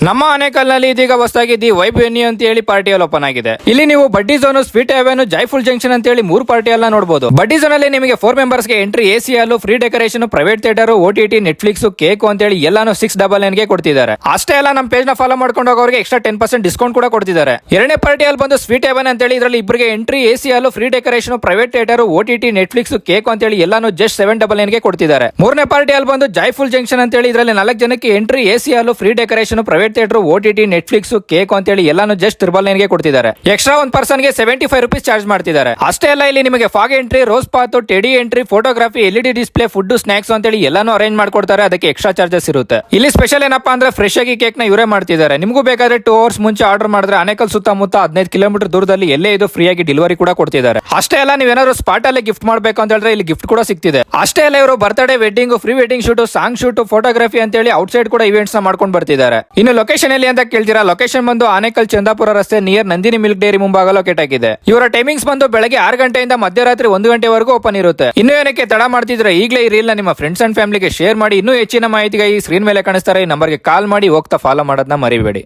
ನಮ್ಮ ಆನೇಕಲ್ನಲ್ಲಿ ಇದೀಗ ಹೊಸದಾಗಿ ದಿ ವೈಬ್ ವೆನ್ಯೂ ಅಂತ ಹೇಳಿ ಪಾರ್ಟಿಯಲ್ಲಿ ಓಪನ್ ಆಗಿದೆ. ಇಲ್ಲಿ ನೀವು ಬಡ್ಡಿ ಝೋನ್, ಸ್ವೀಟ್ ಹೆವೆನ್, ಜೈಫುಲ್ ಜಂಕ್ಷನ್ ಅಂತ ಹೇಳಿ 3 ಪಾರ್ಟಿ ಎಲ್ಲ ನೋಡಬಹುದು. ಬಡ್ಡಿ ಝೋನ್ ಅಲ್ಲಿ ನಿಮಗೆ 4 ಮೆಂಬರ್ಸ್ ಗೆ ಎಂಟ್ರಿ, ಎಸಿ ಹಾಲು, free decoration, private theatre, OTT, Netflix, cake ಅಂತ ಹೇಳಿ ಎಲ್ಲಾನು 699 ಗೆ ಕೊಡ್ತಿದ್ದಾರೆ. ಅಷ್ಟೇ ಅಲ್ಲ, ನಮ್ಮ ಪೇಜ್ ನ ಫಾಲೋ ಮಾಡ್ಕೊಂಡು ಹೋಗೋರಿಗೆ ಎಕ್ಸ್ಟ್ರಾ 10% ಡಿಸ್ಕೌಂಟ್ ಕೂಡ ಕೊಡ್ತಿದ್ದಾರೆ. ಎರಡನೇ ಪಾರ್ಟಿಯಲ್ಲಿ ಬಂದು ಸ್ವೀಟ್ ಹೆವೆನ್ ಅಂತ ಹೇಳಿ ಇದರಲ್ಲಿ ಇಬ್ಬರಿಗೆ ಎಂಟ್ರಿ, ಎಸಿ ಹಾಲು, free decoration, private theatre, OTT, Netflix, cake ಅಂತ ಹೇಳಿ ಎಲ್ಲಾನು ಜಸ್ಟ್ 799 ಗೆ ಕೊಡ್ತಿದ್ದಾರೆ. ಮೂರನೇ ಪಾರ್ಟಿಯಲ್ಲಿ ಬಂದು ಜೈಫುಲ್ ಜಂಕ್ಷನ್ ಅಂತ ಹೇಳಿ ಇದರಲ್ಲಿ 4 ಜನಕ್ಕೆ ಎಂಟ್ರಿ, ಎಸಿ ಹಾಲು, free decoration, private theatre, OTT, Netflix, cake ಅಂತ ಹೇಳಿ ಎಲ್ಲಾನು ಜಸ್ಟ್ 999 ಗೆ ಕೊಡ್ತಿದ್ದಾರೆ. ಎಕ್ಸ್ಟ್ರಾ 1 ಪರ್ಸನ್ ಗೆ 75 ರೂಪೀಸ್ ಚಾರ್ಜ್ ಮಾಡ್ತಿದ್ದಾರೆ. ಅಷ್ಟೇ ಅಲ್ಲ, ಇಲ್ಲಿ ನಿಮಗೆ fog entry, rose path, teddy entry, photography, LED display, food, snacks ಅಂತ ಹೇಳಿ ಎಲ್ಲಾನು ಅರೇಂಜ್ ಮಾಡ್ಕೊಡ್ತಾರೆ. ಅದಕ್ಕೆ ಎಕ್ಸ್ಟ್ರಾ ಚಾರ್ಜಸ್ ಇರುತ್ತೆ. ಇಲ್ಲಿ ಸ್ಪೆಷಲ್ ಏನಪ್ಪಾ ಅಂದ್ರೆ ಫ್ರೆಶ್ ಆಗಿ ಕೇಕ್ ನ ಇವರೇ ಮಾಡ್ತಿದ್ದಾರೆ. ನಿಮಗೂ ಬೇಕಾದ್ರೆ 2 ಅವರ್ಸ್ ಮುಂಚೆ ಆರ್ಡರ್ ಮಾಡಿದ್ರೆ ಆನೇಕಲ್ ಸುತ್ತಮುತ್ತ 15 ಕಿಲೋಮೀಟರ್ ದೂರದಲ್ಲಿ ಎಲ್ಲೇ ಇದು ಫ್ರೀ ಆಗಿ ಡೆಲಿವರಿ ಕೂಡ ಕೊಡ್ತಿದ್ದಾರೆ. ಅಷ್ಟೇ ಅಲ್ಲ, ನೀವೇನಾದ್ರು ಸ್ಪಾಟ್ ಅಲ್ಲೇ ಗಿಫ್ಟ್ ಮಾಡಬೇಕು ಅಂತ ಹೇಳಿದ್ರೆ ಇಲ್ಲಿ ಗಿಫ್ಟ್ ಕೂಡ ಸಿಗ್ತಿದೆ. ಅಷ್ಟೇ ಅಲ್ಲ, ಇವರು birthday, wedding, free wedding shoot, song shoot, photography ಅಂತ ಹೇಳಿ ಔಟ್ ಸೈಡ್ ಕೂಡ ಇವೆಂಟ್ಸ್ ನ ಮಾಡ್ಕೊಂಡು ಬರ್ತಿದ್ದಾರೆ. ಇನ್ನು ಲೊಕೇಶನ್ ಎಲ್ಲಿ ಅಂತ ಕೇಳ್ತೀರಾ? ಲೊಕೇಶನ್ ಬಂದು ಆನೇಕಲ್ ಚಂದಾಪುರ ರಸ್ತೆ ನಿಯರ್ ನಂದಿನಿ ಮಿಲ್ಕ್ ಡೈರಿ ಮುಂಭಾಗ ಲೊಕೇಟ್ ಆಗಿದೆ. ಇವರ ಟೈಮಿಂಗ್ಸ್ ಬಂದು ಬೆಳಗ್ಗೆ 6 ಗಂಟೆಯಿಂದ ಮಧ್ಯರಾತ್ರಿ 1 ಗಂಟೆವರೆಗೂ ಓಪನ್ ಇರುತ್ತೆ. ಇನ್ನು ಏನಕ್ಕೆ ತಡ ಮಾಡ್ತಿದ್ರೆ ಈಗಲೇ ಈ ರೀಲ್ ನ ನಿಮ್ಮ ಫ್ರೆಂಡ್ಸ್ ಅಂಡ್ ಫ್ಯಾಮಿಲಿಗೆ ಶೇರ್ ಮಾಡಿ. ಇನ್ನೂ ಹೆಚ್ಚಿನ ಮಾಹಿತಿಗಾಗಿ ಸ್ಕ್ರೀನ್ ಮೇಲೆ ಕಾಣಿಸ್ತಾರೆ ಈ ನಂಬರ್ಗೆ ಕಾಲ್ ಮಾಡಿ ಹೋಗ್ತಾ ಫಾಲೋ ಮಾಡೋದನ್ನ ಮರಿಬೇಡಿ.